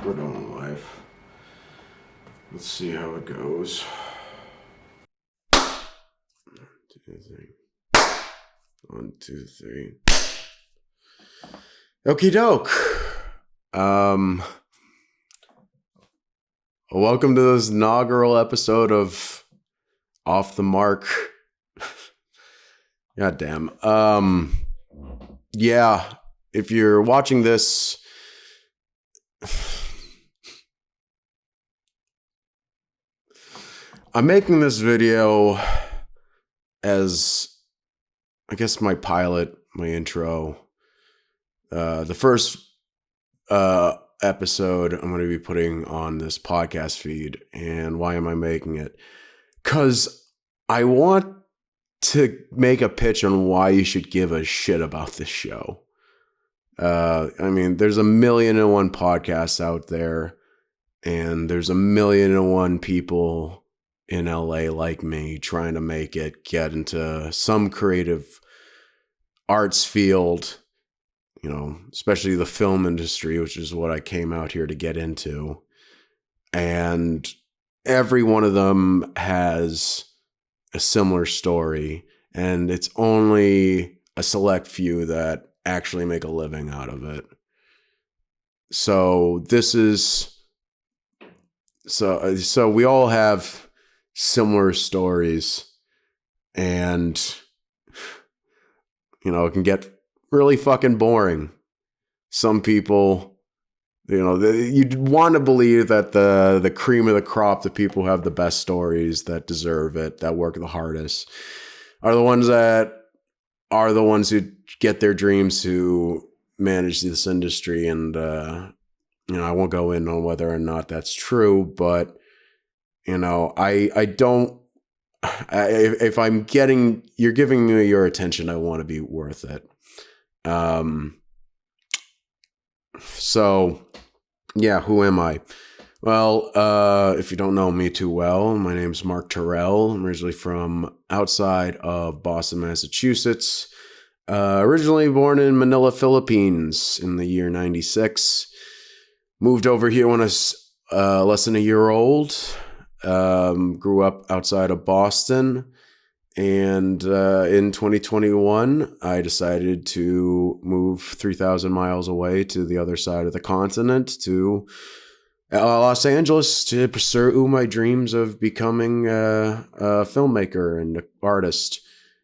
We're going live. Let's see how it goes. 1, 2, 3. 1, 2, 3. Okie doke. Welcome to this inaugural episode of Off the Mark. God damn. Yeah, if you're watching this, I'm making this video as, I guess, my pilot, my intro. The first episode I'm going to be putting on this podcast feed. And why am I making it? Because I want to make a pitch on why you should give a shit about this show. I mean, there's 1,000,001 podcasts out there, and there's 1,000,001 people in LA like me trying to make it, get into some creative arts field, you know, especially the film industry, which is what I came out here to get into. And every one of them has a similar story, and it's only a select few that actually make a living out of it. So this is, so we all have similar stories, and, you know, it can get really fucking boring. Some people, you know, you'd want to believe that the cream of the crop, the people who have the best stories, that deserve it, that work the hardest, are the ones who get their dreams, who manage this industry. And, you know, I won't go in on whether or not that's true, but, you know, if you're giving me your attention, I want to be worth it. So yeah, who am I? Well, if you don't know me too well, my name's Marc Tyrrell. I'm originally from outside of Boston, Massachusetts. Originally born in Manila, Philippines in the year 96. Moved over here when I was less than a year old. Grew up outside of Boston. And in 2021, I decided to move 3,000 miles away to the other side of the continent, to Los Angeles, to pursue my dreams of becoming a filmmaker and an artist.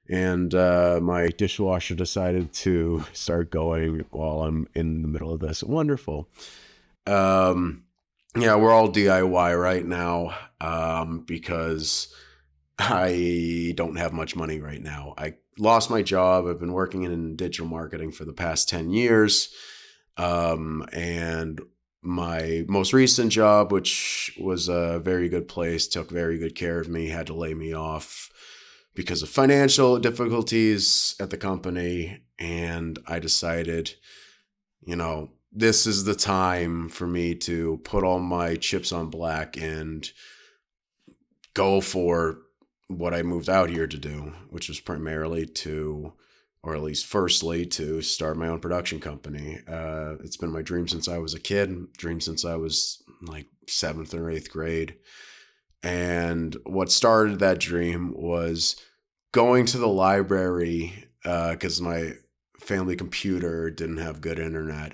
And my dishwasher decided to start going while I'm in the middle of this. Wonderful. Yeah, we're all DIY right now because I don't have much money right now. I lost my job. I've been working in digital marketing for the past 10 years. And my most recent job, which was a very good place, took very good care of me, had to lay me off because of financial difficulties at the company. And I decided, you know, this is the time for me to put all my chips on black and go for what I moved out here to do, which was primarily to, or at least firstly, to start my own production company. It's been my dream since I was a kid, dream since I was like 7th or 8th grade. And what started that dream was going to the library because my family computer didn't have good internet.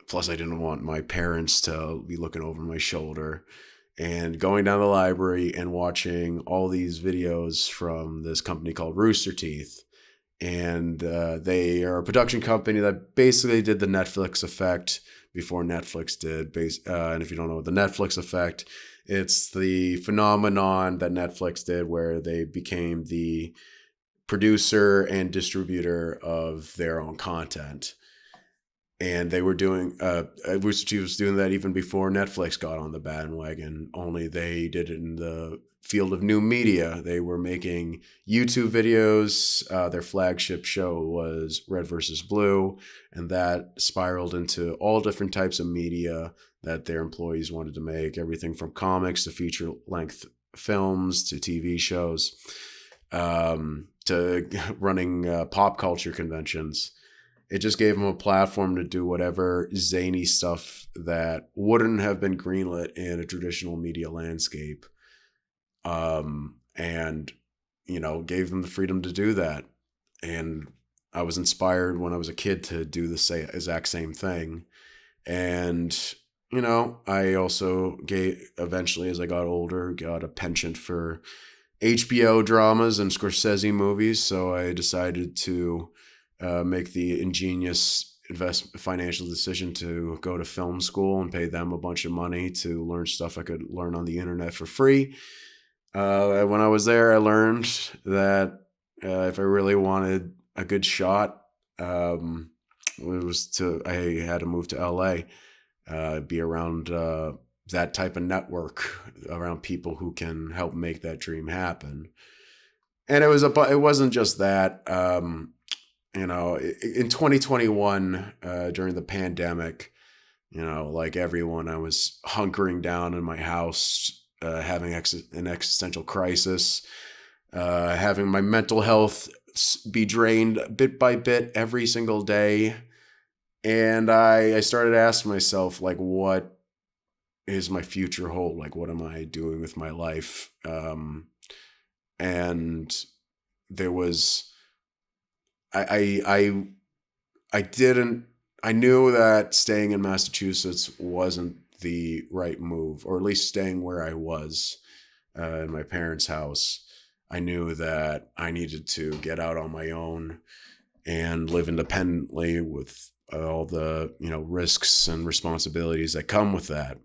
Plus, I didn't want my parents to be looking over my shoulder. And going down the library and watching all these videos from this company called Rooster Teeth. And they are a production company that basically did the Netflix effect before Netflix did. And if you don't know what the Netflix effect, it's the phenomenon that Netflix did where they became the producer and distributor of their own content. And they were doing, Rooster Teeth was doing that even before Netflix got on the bandwagon, only they did it in the field of new media. They were making YouTube videos. Their flagship show was Red versus Blue, and that spiraled into all different types of media that their employees wanted to make, everything from comics to feature-length films to TV shows, to running pop culture conventions. it just gave him a platform to do whatever zany stuff that wouldn't have been greenlit in a traditional media landscape. And, gave him the freedom to do that. And I was inspired when I was a kid to do the exact same thing. And, I also eventually, as I got older, got a penchant for HBO dramas and Scorsese movies. So I decided to make the ingenious financial decision to go to film school and pay them a bunch of money to learn stuff I could learn on the internet for free. When I was there, I learned that if I really wanted a good shot, I had to move to LA, be around that type of network, around people who can help make that dream happen. And it wasn't just that. In 2021, during the pandemic, like everyone, I was hunkering down in my house, having an existential crisis, having my mental health be drained bit by bit every single day. And I started asking myself, like, what is my future hold? Like, what am I doing with my life? And there was, I didn't, I knew that staying in Massachusetts wasn't the right move, or at least staying where I was in my parents' house. I knew that I needed to get out on my own and live independently with all the, risks and responsibilities that come with that.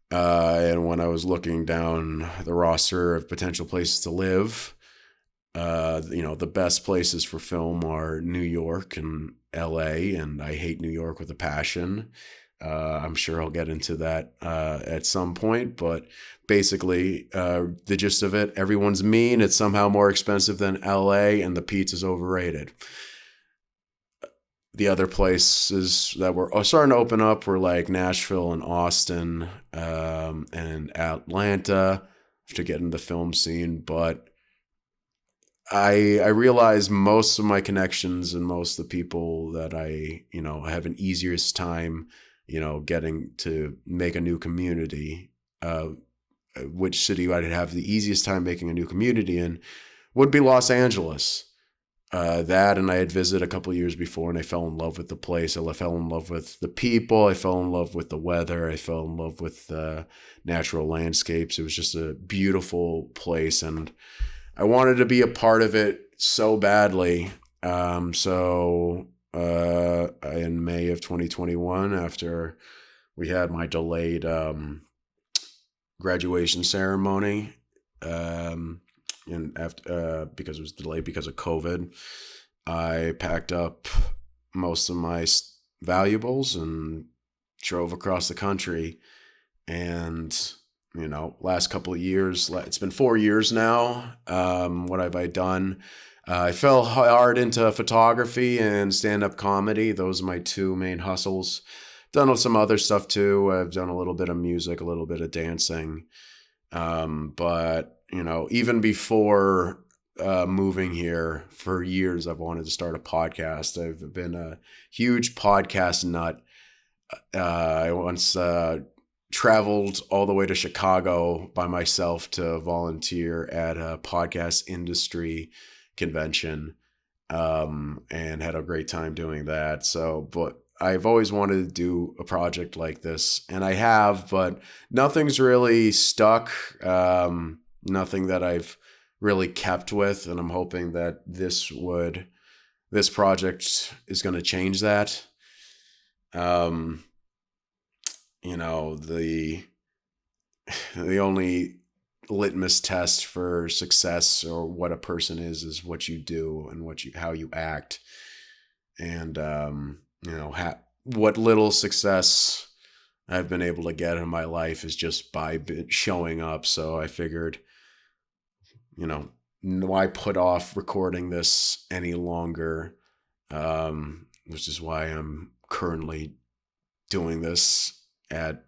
And when I was looking down the roster of potential places to live, the best places for film are New York and LA, and I hate New York with a passion. I'm sure I'll get into that at some point, but basically, the gist of it, everyone's mean. It's somehow more expensive than LA, and the pizza's overrated. The other places that were starting to open up were like Nashville and Austin, and Atlanta to get in the film scene, but I realize most of my connections and most of the people that I have an easiest time, getting to make a new community, which city I'd have the easiest time making a new community in would be Los Angeles. That, and I had visited a couple of years before, and I fell in love with the place. I fell in love with the people. I fell in love with the weather. I fell in love with the natural landscapes. It was just a beautiful place, and I wanted to be a part of it so badly. So in May of 2021, after we had my delayed graduation ceremony, and after because it was delayed because of COVID, I packed up most of my valuables and drove across the country. And last couple of years, it's been 4 years now. What have I done? I fell hard into photography and stand-up comedy. Those are my two main hustles. Done some other stuff too. I've done a little bit of music, a little bit of dancing. But even before moving here, for years, I've wanted to start a podcast. I've been a huge podcast nut. I once traveled all the way to Chicago by myself to volunteer at a podcast industry convention, and had a great time doing that. So, but I've always wanted to do a project like this, and I have, but nothing's really stuck. Nothing that I've really kept with, and I'm hoping that this project is going to change that. The only litmus test for success or what a person is what you do and how you act. And, what little success I've been able to get in my life is just by showing up. So I figured, why put off recording this any longer? Which is why I'm currently doing this at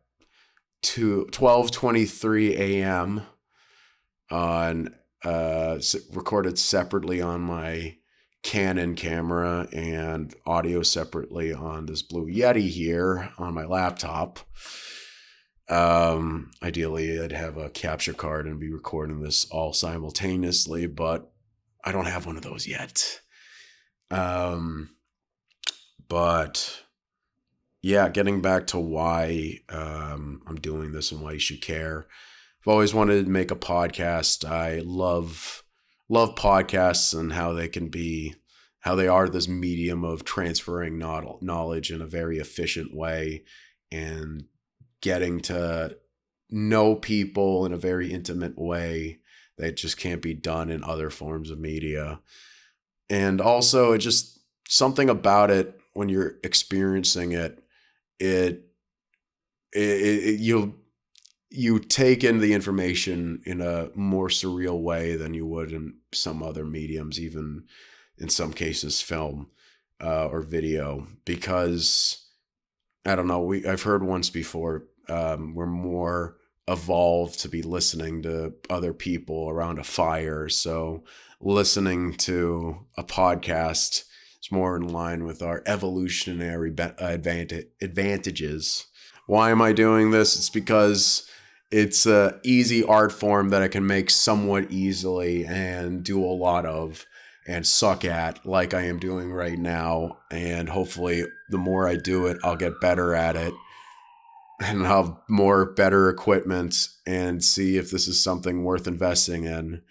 12:23 a.m. on recorded separately on my Canon camera and audio separately on this Blue Yeti here on my laptop. Ideally, I'd have a capture card and be recording this all simultaneously, but I don't have one of those yet. But yeah, getting back to why I'm doing this and why you should care. I've always wanted to make a podcast. I love podcasts and how they are this medium of transferring knowledge in a very efficient way and getting to know people in a very intimate way that just can't be done in other forms of media. And also, it just something about it when you're experiencing it, you take in the information in a more surreal way than you would in some other mediums, even in some cases film or video, because I don't know, I've heard once before, we're more evolved to be listening to other people around a fire. So listening to a podcast is more in line with our evolutionary advantages. Why am I doing this? It's because it's an easy art form that I can make somewhat easily and do a lot of and suck at, like I am doing right now. And hopefully the more I do it, I'll get better at it and have more better equipment and see if this is something worth investing in.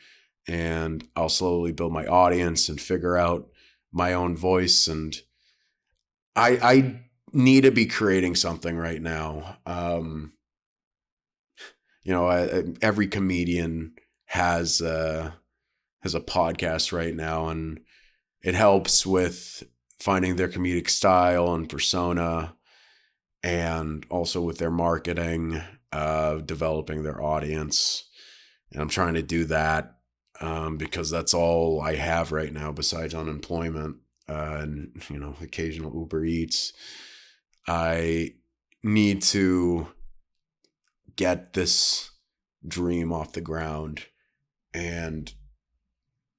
And I'll slowly build my audience and figure out my own voice. And I need to be creating something right now. Every comedian has a podcast right now, and it helps with finding their comedic style and persona, and also with their marketing, developing their audience. And I'm trying to do that because that's all I have right now besides unemployment and occasional Uber Eats. I need to get this dream off the ground, and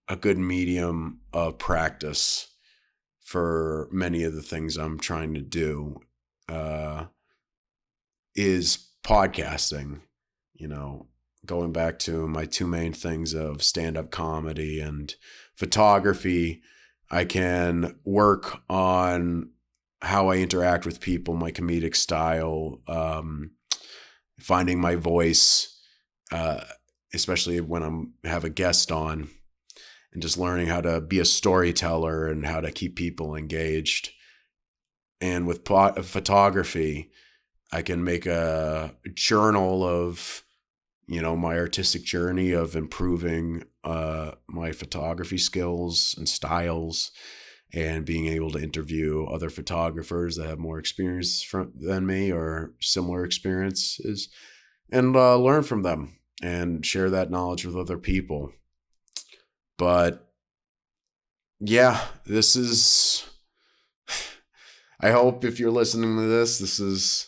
a good medium of practice for many of the things I'm trying to do is podcasting. Going back to my two main things of stand-up comedy and photography, I can work on how I interact with people, my comedic style, finding my voice, especially when have a guest on, and just learning how to be a storyteller and how to keep people engaged. And with photography, I can make a journal of, my artistic journey of improving my photography skills and styles, and being able to interview other photographers that have more experience than me or similar experiences, and learn from them and share that knowledge with other people. But yeah, I hope if you're listening to this is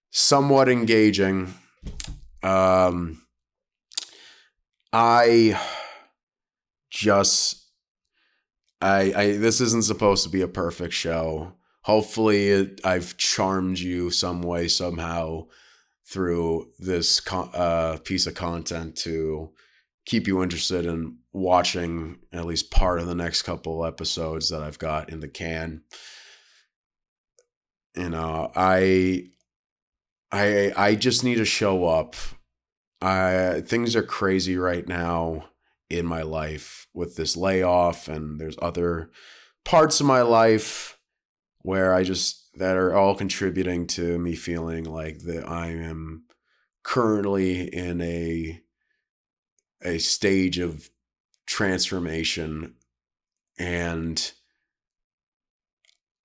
somewhat engaging. This isn't supposed to be a perfect show. Hopefully I've charmed you some way, somehow, through this piece of content to keep you interested in watching at least part of the next couple episodes that I've got in the can. I just need to show up. Things are crazy right now in my life with this layoff, and there's other parts of my life where that are all contributing to me feeling like that I am currently in a stage of transformation, and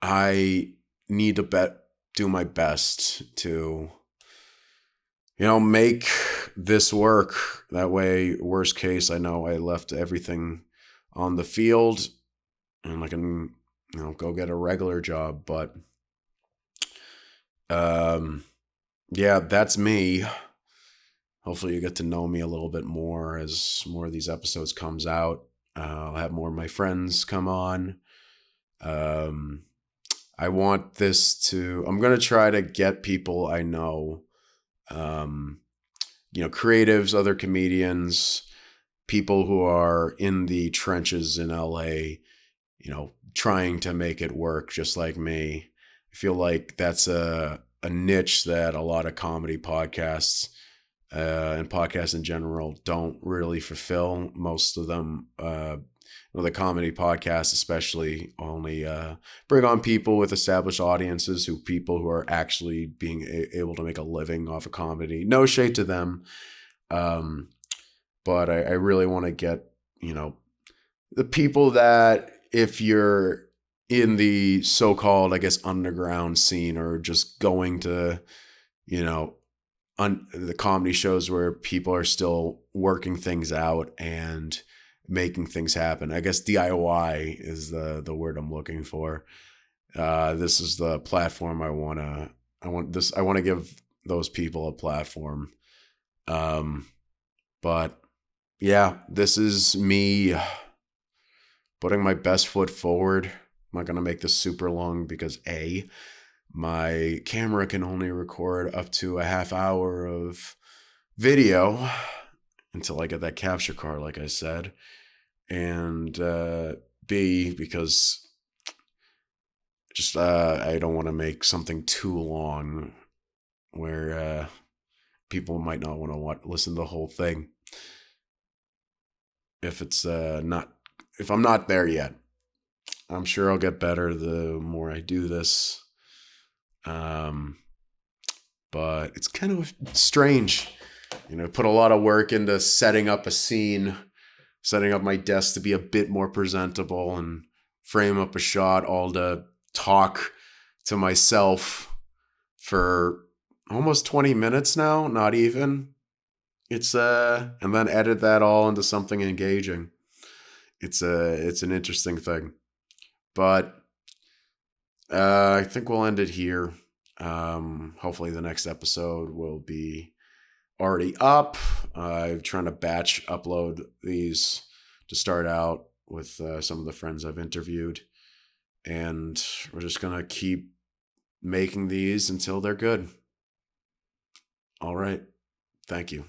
I need to do my best to make this work. That way, worst case, I know I left everything on the field and I can go get a regular job. But yeah, that's me. Hopefully you get to know me a little bit more as more of these episodes comes out. I'll have more of my friends come on. Um, I want this to, I'm going to try to get people I know, um, creatives, other comedians, people who are in the trenches in LA, trying to make it work just like me. I feel like that's a niche that a lot of comedy podcasts and podcasts in general don't really fulfill. Most of them, the comedy podcasts especially, only bring on people with established audiences, people who are actually being able to make a living off of comedy. No shade to them, um, but I really want to get the people that, if you're in the so-called, I guess, underground scene, or just going to you know the comedy shows where people are still working things out and making things happen. I guess DIY is the word I'm looking for. This is the platform I want to give those people a platform. But yeah, this is me putting my best foot forward. I'm not going to make this super long because my camera can only record up to a half hour of video until I get that capture card, like I said. And B, because just I don't want to make something too long where people might not want to listen to the whole thing if it's not if I'm not there yet. I'm sure I'll get better the more I do this. But it's kind of strange, put a lot of work into setting up a scene, setting up my desk to be a bit more presentable, and frame up a shot, all to talk to myself for almost 20 minutes now, not even. It's and then edit that all into something engaging. It's an interesting thing. But I think we'll end it here. Hopefully the next episode will be already up. I'm trying to batch upload these to start out with some of the friends I've interviewed. And we're just going to keep making these until they're good. All right. Thank you.